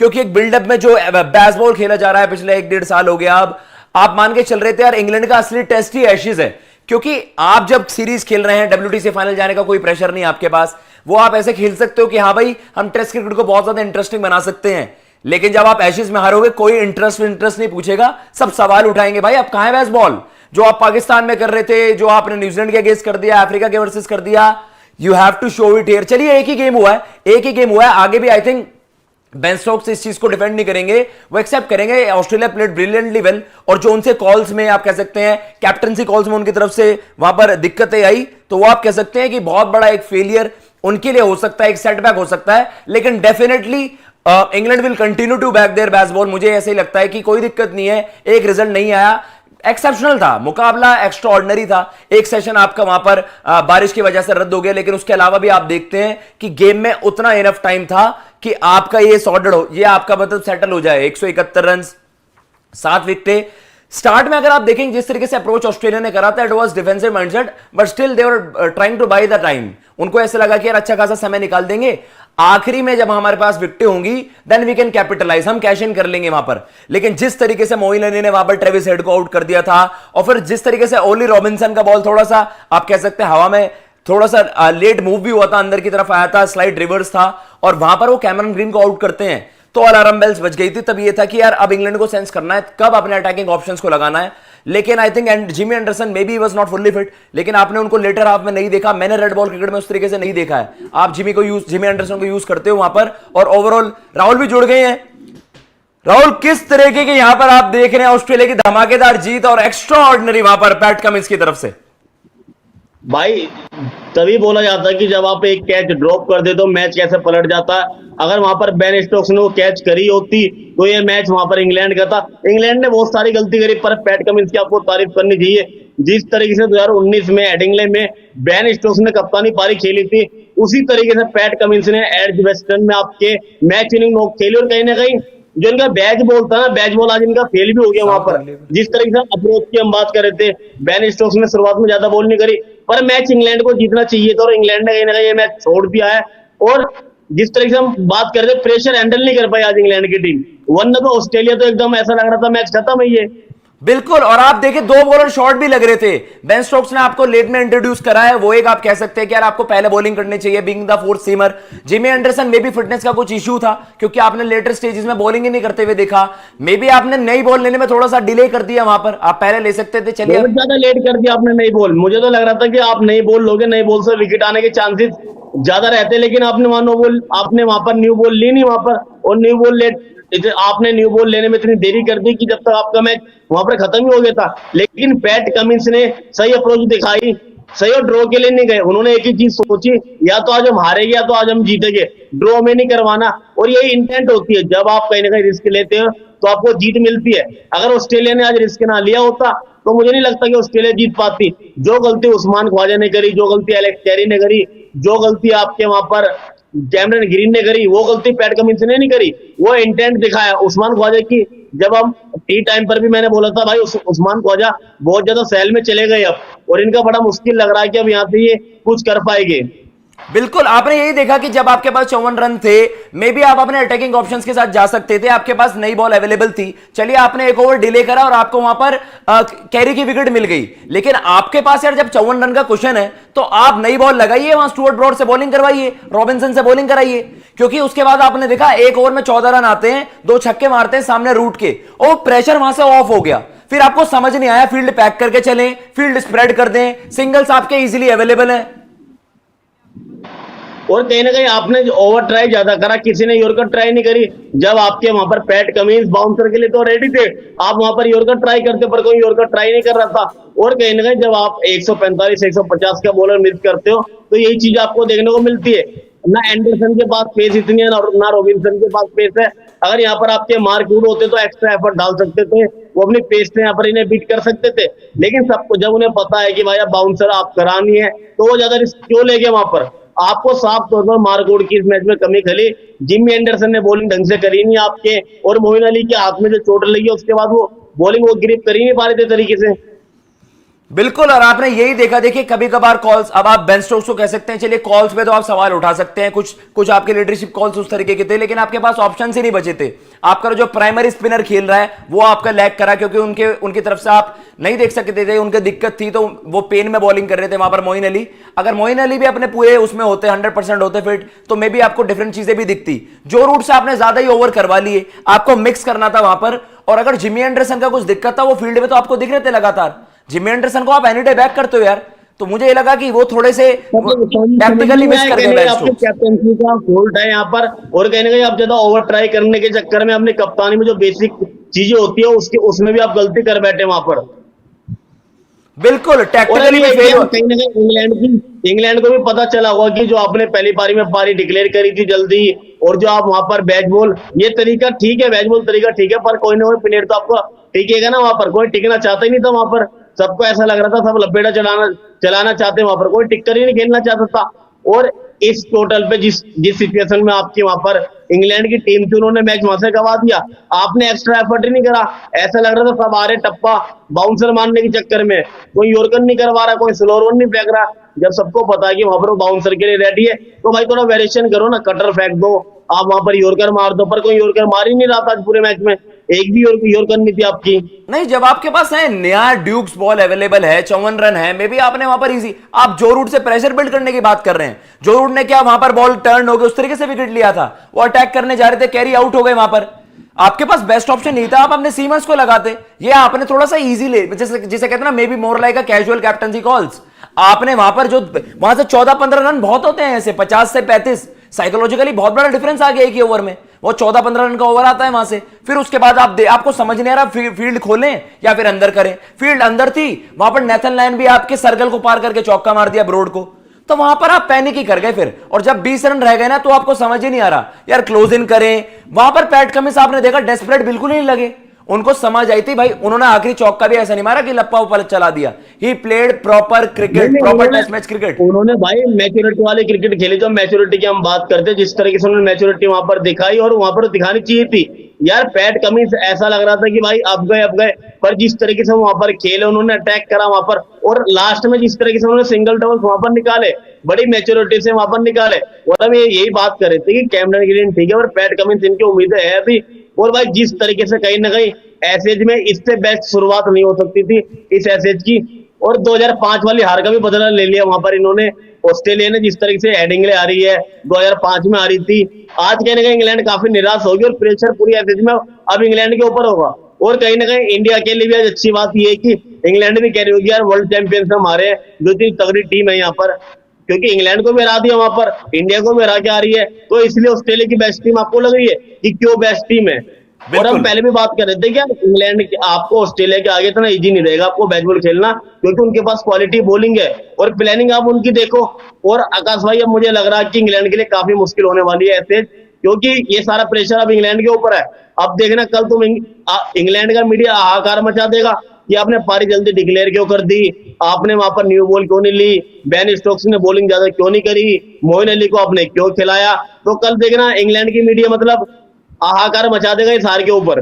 क्योंकि एक बिल्डअप में जो बेसबॉल खेला जा रहा है पिछले 1-1.5 साल हो गया, अब आप मान के चल रहे थे यार इंग्लैंड का असली टेस्ट ही एशेज है, क्योंकि आप जब सीरीज खेल रहे हैं WTC फाइनल जाने का कोई प्रेशर नहीं आपके पास, वो आप ऐसे खेल सकते हो कि हाँ भाई हम टेस्ट क्रिकेट को बहुत ज्यादा इंटरेस्टिंग बना सकते हैं। लेकिन जब आप एशेज में हारोगे कोई इंटरेस्ट नहीं पूछेगा, सब सवाल उठाएंगे भाई अब कहां है बेसबॉल जो आप पाकिस्तान में कर रहे थे, जो आपने न्यूजीलैंड के अगेंस्ट कर दिया, अफ्रीका के वर्सेस कर दिया। You have to show it here. चलिए एक ही गेम हुआ है, आगे भी आई थिंक बेन स्टोक्स इस चीज को डिफेंड नहीं करेंगे, वो एक्सेप्ट करेंगे ऑस्ट्रेलिया प्लेड ब्रिलियंटली वेल, और जो उनसे कॉल्स में आप कह सकते हैं कैप्टनसी कॉल्स में उनकी तरफ से वहां पर दिक्कतें आई, तो वो आप कह सकते हैं कि बहुत बड़ा एक फेलियर उनके लिए हो सकता है, एक सेटबैक हो सकता है। लेकिन definitely England will continue to back their baseball. मुझे ऐसे ही लगता है कि कोई दिक्कत नहीं है, एक रिजल्ट नहीं आया, एक्सेप्शनल था, मुकाबला एक्स्ट्रा ऑर्डिनरी था। एक सेशन आपका वहां पर बारिश की वजह से रद्द हो गया, लेकिन उसके अलावा भी आप देखते हैं कि गेम में उतना इनफ टाइम था कि आपका ये सॉर्टेड हो, ये आपका मतलब सेटल हो जाए। 171 रन, 7 विकेटें। स्टार्ट में अगर आप देखेंगे जिस तरीके से अप्रोच ऑस्ट्रेलिया ने करा था, it was defensive mindset, but still they were trying to buy the time. उनको ऐसे लगा कि यार अच्छा खासा समय निकाल देंगे, आखिरी में जब हमारे पास विकेटें होंगी देन वी कैन कैपिटलाइज, हम कैश इन कर लेंगे वहां पर। लेकिन जिस तरीके से मोइन अली ने वहां पर ट्रेविस हेड को आउट कर दिया था, और फिर जिस तरीके से ओली रॉबिन्सन का बॉल थोड़ा सा आप कह सकते हैं हवा में थोड़ा सा लेट मूव भी हुआ था, अंदर की तरफ आया था, स्लाइड रिवर्स था, और वहां पर वो कैमरन ग्रीन को आउट करते हैं, तो अलार्म बेल्स बज गई थी। तब ये था कि यार अब इंग्लैंड को सेंस करना है कब अपने अटैकिंग ऑप्शंस को लगाना है। लेकिन I think and Jimmy Anderson may be was not fully fit, लेकिन आपने उनको लेटर हाफ में नहीं देखा, मैंने रेड बॉल क्रिकेट में उस तरीके से नहीं देखा है। आप जिमी एंडरसन को यूज करते हो वहां पर, और ओवरऑल राहुल भी जुड़ गए हैं। राहुल, किस तरीके के यहां पर आप देख रहे हैं ऑस्ट्रेलिया की धमाकेदार जीत और एक्स्ट्रा ऑर्डिनरी वहां पर पैट कमिंस की तरफ से? भाई तभी बोला जाता है कि जब आप एक कैच ड्रॉप कर दे तो मैच कैसे पलट जाता है। अगर वहां पर बेन स्टोक्स ने वो कैच करी होती तो ये मैच वहां पर इंग्लैंड का था। इंग्लैंड ने बहुत सारी गलती करी, पर पैट कमिंस की आपको तारीफ करनी चाहिए। जिस तरीके से 2019 में हेडिंग्ले में बेन स्टोक्स ने कप्तानी पारी खेली थी, उसी तरीके से पैट कमिंस ने एज वेस्टर्न में आपके मैच विनिंग नॉक खेली, और कहीं ना कहीं जो इनका बैच बॉल था ना, बैच बॉल आज इनका फेल भी हो गया वहां पर। जिस तरीके से अप्रोच की हम बात कर रहे थे, बेन स्टोक्स ने शुरुआत में ज्यादा बॉल नहीं करी, पर मैच इंग्लैंड को जीतना चाहिए था, और इंग्लैंड ने कहीं ना कहीं ये मैच छोड़ दिया है। और जिस तरीके से हम बात कर रहे थे, प्रेशर हैंडल नहीं कर पाई आज इंग्लैंड की टीम, वरना तो ऑस्ट्रेलिया तो एकदम ऐसा लग रहा था मैच खत्म है ये। बिल्कुल, और आप देखिए 2 बॉलर शॉर्ट भी लग रहे थे। बेन स्टोक्स ने आपको लेट में इंट्रोड्यूस करा है, वो एक आप कह सकते हैं कि यार आपको पहले बॉलिंग करनी चाहिए being the fourth seamer. Jimmy Anderson में भी फिटनेस का कुछ इशू था, क्योंकि आपने लेटर स्टेजेस में बॉलिंग ही नहीं करते हुए देखा। मे बी आपने नई बॉल लेने में थोड़ा सा डिले कर दिया वहां पर, आप पहले ले सकते थे। चलिए बहुत ज्यादा लेट कर दिया आपने नई बॉल। मुझे तो लग रहा था कि आप नई बॉल लोगे, नई बॉल से विकेट आने के चांसेस ज्यादा रहते, लेकिन आपने वहां पर न्यू बॉल ली नहीं वहां पर, और न्यू बॉल लेट आपने न्यू बॉल लेने में इतनी देरी कर दी कि जब तक आपका मैच वहां पर खत्म ही हो गया था। लेकिन पैट कमिंस ने सही अप्रोच दिखाई, सही, और ड्रॉ के लिए नहीं गए। उन्होंने एक ही चीज सोची, या तो आज हम हारेंगे या तो आज हम जीतेंगे, ड्रॉ में नहीं करवाना। और यही इंटेंट होती है, जब आप कहीं ना कहीं रिस्क लेते हो तो आपको जीत मिलती है। अगर ऑस्ट्रेलिया ने आज रिस्क ना लिया होता तो मुझे नहीं लगता कि ऑस्ट्रेलिया जीत पाती। जो गलती उस्मान ख्वाजा ने करी, जो गलती एलेक्स कैरी ने करी, जो गलती आपके वहां पर कैमरन ग्रीन ने करी, वो गलती पैट कमिंस ने नहीं करी। वो इंटेंट दिखाया उस्मान ख्वाजा की। जब हम टी टाइम पर भी मैंने बोला था भाई उस्मान ख्वाजा बहुत ज्यादा सेल में चले गए अब, और इनका बड़ा मुश्किल लग रहा है कि अब यहाँ से ये कुछ कर पाएंगे। बिल्कुल, आपने यही देखा कि जब आपके पास 54 रन थे, मे बी आप अपने अटैकिंग ऑप्शंस के साथ जा सकते थे, आपके पास नई बॉल अवेलेबल थी। चलिए आपने एक ओवर डिले करा और आपको वहां पर कैरी की विकेट मिल गई, लेकिन आपके पास यार जब 54 रन का क्वेश्चन है तो आप नई बॉल लगाइए, वहां स्टुअर्ट ब्रॉड से बॉलिंग करवाइए, रॉबिन्सन से बॉलिंग कराइए। क्योंकि उसके बाद आपने देखा 1 ओवर में 14 रन आते हैं, 2 छक्के मारते हैं सामने रूट के, और प्रेशर वहां से ऑफ हो गया। फिर आपको समझ नहीं आया, फील्ड पैक करके चलें, फील्ड स्प्रेड कर दें, सिंगल्स आपके इजीली अवेलेबल है। और कहीं ना कहीं आपने ओवर ट्राई ज्यादा करा, किसी ने यॉर्कर ट्राई नहीं करी। जब आपके वहां पर पैट कमिंस बाउंसर के लिए तो रेडी थे, आप वहां पर यॉर्कर ट्राई करते, पर कोई यॉर्कर ट्राई नहीं कर रहा था। और कहीं ना कहीं जब आप 145 150 का बॉलर मिस करते हो तो यही चीज आपको देखने को मिलती है। ना एंडरसन के पास पेस इतनी है, ना रॉबिन्सन के पास पेस है। अगर यहाँ पर आपके मार्क वुड होते तो एक्स्ट्रा एफर्ट डाल सकते थे, वो अपनी पेस से यहाँ पर इन्हें बीट कर सकते थे। लेकिन सबको जब उन्हें पता है कि भाई अब बाउंसर आप करानी है, तो वो ज्यादा रिस्क क्यों ले गए वहां पर। आपको साफ तौर पर मार्क वुड की इस मैच में कमी खली। जिमी एंडरसन ने बॉलिंग ढंग से करी नहीं आपके, और मोइन अली के हाथ में जो चोट लगी उसके बाद वो बॉलिंग वो ग्रिप कर ही नहीं पा रहे थे तरीके से। बिल्कुल। और आपने यही देखा, देखिए कभी कभार कॉल्स, अब आप बेन स्टोक्स को कह सकते हैं, चलिए कॉल्स पे तो आप सवाल उठा सकते हैं, कुछ कुछ आपके लीडरशिप कॉल्स उस तरीके के थे, लेकिन आपके पास ऑप्शन ही नहीं बचे थे। आपका जो प्राइमरी स्पिनर खेल रहा है वो आपका लैग करा, क्योंकि उनकी तरफ से आप नहीं देख सकते थे, उनके दिक्कत थी, तो वो पेन में बॉलिंग कर रहे थे वहां पर मोइन अली। अगर मोइन अली भी अपने पूरे उसमें होते, 100% होते फिट, तो मे बी आपको डिफरेंट चीजें भी दिखती। जो रूट से आपने ज्यादा ही ओवर करवा लिए, आपको मिक्स करना था वहां पर। और अगर जिमी एंडरसन का कुछ दिक्कत था, वो फील्ड में तो आपको दिख रहे थे लगातार। जिमी एंडरसन को आप एनी डे बैक करते हो यार, तो मुझे ये लगा कि वो थोड़े से टैक्टिकली मिस कर गए। आपके कैप्टनसी का फॉल्ट है यहाँ पर, और कहीं ना कहीं आप ज्यादा ओवर ट्राई करने के चक्कर में अपनी कप्तानी में जो बेसिक चीजें होती है उसमें भी आप गलती कर बैठे वहां पर। बिल्कुल टैक्टिकली भी फेल हो। कहीं ना कहीं इंग्लैंड को भी पता चला होगा कि जो आपने पहली पारी में पारी डिक्लेयर करी थी जल्दी, और जो आप वहां पर बैच बॉल, ये तरीका ठीक है, बैच बॉल तरीका ठीक है, पर कोई ना कोई प्लेयर तो आपको टिकेगा ना वहां पर। कोई टिकना चाहता ही नहीं था वहां पर, सबको ऐसा लग रहा था सब लपेटा चलाना चाहते, वहां पर कोई टिककर ही नहीं खेलना चाहता था। और इस टोटल पे जिस सिचुएशन में आपकी वहां पर इंग्लैंड की टीम थी, उन्होंने मैच वहां से गवा दिया। आपने एक्स्ट्रा एफर्ट ही नहीं करा, ऐसा लग रहा था सब आ रहे टप्पा बाउंसर मारने के चक्कर में, कोई यॉर्कर नहीं करवा रहा, कोई स्लोअर वन नहीं फेंक रहा। जब सबको पता है कि वहां पर वो बाउंसर के लिए रेडी है, तो भाई थोड़ा वेरिएशन करो ना, कटर फेंक दो, आप वहां पर यॉर्कर मार दो, पर कोई यॉर्कर मार ही नहीं रहा था आज पूरे मैच में, एक भी यॉर्कर नहीं थी आपकी। नहीं, जब आपके पास है नया ड्यूक्स बॉल अवेलेबल है, 54 रन है, मे बी आपने वहां पर इजी, आप जो रूट से प्रेशर बिल्ड करने की बात कर रहे हैं, जो रूट ने क्या वहां पर बॉल टर्न हो गई, उस तरीके से विकेट लिया था, वो अटैक करने जा रहे थे, कैरी आउट हो गए वहां पर। आपके पास बेस्ट ऑप्शन नहीं था, आप अपने सीमर्स को लगाते। ये आपने थोड़ा सा इजी ले, जिसे कहते हैं ना, may be more like a casual captaincy calls. आपने वहां पर जो वहां से 14-15 रन बहुत होते हैं, ऐसे 50 से 35 साइकोलॉजिकली बहुत बड़ा डिफरेंस आ गया एक ही ओवर में। वो 14-15 रन का ओवर आता है वहां से, फिर उसके बाद आपको समझ नहीं आ रहा फील्ड खोलें या फिर अंदर करें। फील्ड अंदर थी, वहां पर नेथन लायन भी आपके सर्कल को पार करके चौका मार दिया ब्रॉड को, तो वहां पर आप पैनिक ही कर गए फिर। और जब 20 रन रह गए ना, तो आपको समझ ही नहीं आ रहा यार क्लोज इन करें। वहां पर पैट कमिंस आपने देखा डेस्परेट बिल्कुल ही नहीं लगे, उनको समझ आई थी भाई, उन्होंने आखिरी चौका भी ऐसा नहीं मारा कि लप्पा ऊपर चला दिया। He played proper cricket, proper test match cricket. उन्होंने भाई मैच्योरिटी वाले क्रिकेट खेले, जो मैच्योरिटी की हम बात करते हैं, जिस तरीके से उन्होंने मैच्योरिटी वहां पर दिखाई, और वहां पर दिखानी चाहिए थी यार। पैट कमिंस ऐसा लग रहा था कि भाई अब गए, पर जिस तरीके से वहां पर खेले, उन्होंने अटैक करा वहां पर, और लास्ट में जिस तरीके से उन्होंने सिंगल डबल वहां पर निकाले, बड़ी मैच्योरिटी से वहां पर निकाले। और हम यही बात कर रहे थे कि कैमरन ग्रीन ठीक है, और पैट कमिंस इनकी उम्मीदें है अभी। और भाई जिस तरीके से कहीं ना कहीं एसएच में इससे बेस्ट शुरुआत नहीं हो सकती थी इस एसएच की, और 2005 वाली हार का भी बदला ले लिया वहां पर इन्होंने। ऑस्ट्रेलिया ने जिस तरीके से हेडिंगले आ रही है, 2005 में आ रही थी, आज कहीं ना कहीं इंग्लैंड काफी निराश होगी, और प्रेशर पूरी एसएच में अब इंग्लैंड के ऊपर होगा। और कहीं ना कहीं इंडिया के लिए भी आज अच्छी बात यह है कि इंग्लैंड भी कह रही होगी यार वर्ल्ड चैंपियंस हमारे, जो इतनी तगड़ी टीम है यहाँ पर, क्योंकि इंग्लैंड को भी हरा दिया वहां पर, इंडिया को भी हरा के आ रही है, तो इसलिए ऑस्ट्रेलिया की बेस्ट टीम आपको लग रही है कि क्यों बेस्ट टीम है। और हम पहले भी बात कर रहे थे कि इंग्लैंड आपको ऑस्ट्रेलिया के आगे इतना इजी नहीं रहेगा आपको बैट बॉल खेलना, क्योंकि उनके पास क्वालिटी बॉलिंग है, और प्लानिंग आप उनकी देखो। और आकाश भाई, अब मुझे लग रहा है कि इंग्लैंड के लिए काफी मुश्किल होने वाली है ऐसे, क्योंकि ये सारा प्रेशर अब इंग्लैंड के ऊपर है। अब देखना कल तुम इंग्लैंड का मीडिया हाहाकार मचा देगा कि आपने पारी जल्दी डिक्लेयर क्यों कर दी, आपने वहां पर न्यू बॉल क्यों नहीं ली, बेन स्टोक्स ने बॉलिंग ज्यादा क्यों नहीं करी, मोइन अली को आपने क्यों खिलाया। तो कल देखना इंग्लैंड की मीडिया मतलब हाहाकार मचा देगा इस हार के ऊपर।